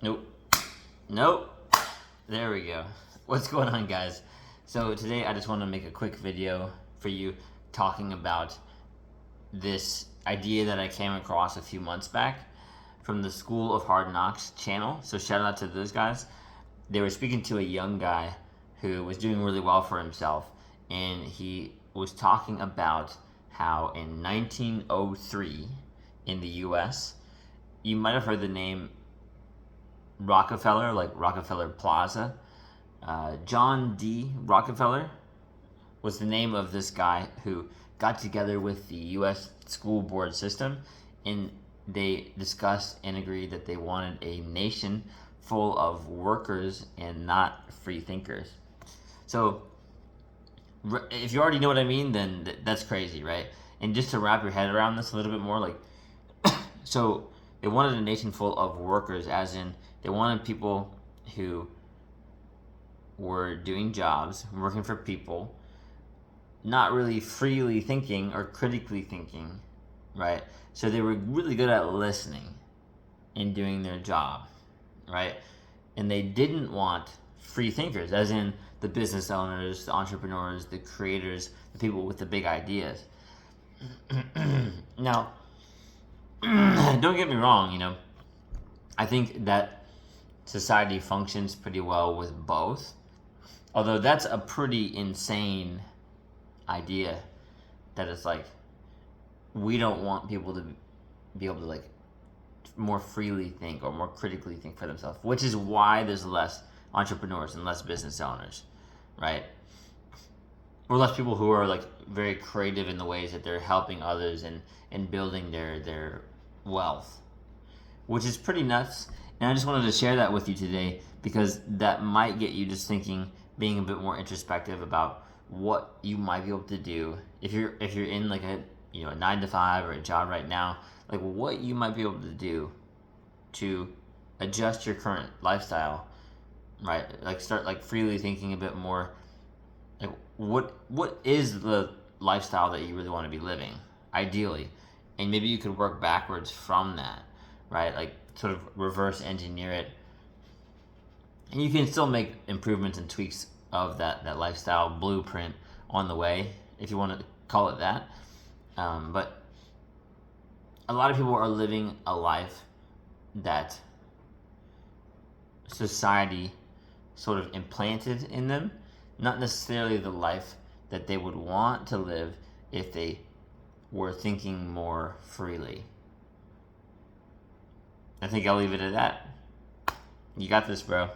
Nope. Nope. There we go. What's going on, guys? So today I just want to make a quick video for you talking about this idea that I came across a few months back from the School of Hard Knocks channel. So shout out to those guys. They were speaking to a young guy who was doing really well for himself, and he was talking about how in 1903 in the US, you might have heard the name Rockefeller, like Rockefeller Plaza. John D. Rockefeller was the name of this guy who got together with the U.S. school board system, and they discussed and agreed that they wanted a nation full of workers and not free thinkers. So if you already know what I mean, then that's crazy, right? And just to wrap your head around this a little bit more, like, so they wanted a nation full of workers, as in they wanted people who were doing jobs, working for people, not really freely thinking or critically thinking, right? So they were really good at listening and doing their job, right? And they didn't want free thinkers, as in the business owners, the entrepreneurs, the creators, the people with the big ideas. Now, don't get me wrong, I think that society functions pretty well with both. Although that's a pretty insane idea, that it's like, we don't want people to be able to like more freely think or more critically think for themselves, which is why there's less entrepreneurs and less business owners, right? Or less people who are like very creative in the ways that they're helping others and building their wealth, which is pretty nuts. And I just wanted to share that with you today because that might get you just thinking, being a bit more introspective about what you might be able to do if you're in like a 9-to-5 or a job right now, like what you might be able to do to adjust your current lifestyle, right? Like start like freely thinking a bit more, like what is the lifestyle that you really want to be living ideally, and maybe you could work backwards from that, right? Like sort of reverse engineer it, and you can still make improvements and tweaks of that lifestyle blueprint on the way, if you want to call it that. But a lot of people are living a life that society sort of implanted in them, not necessarily the life that they would want to live if they were thinking more freely. I think I'll leave it at that. You got this, bro.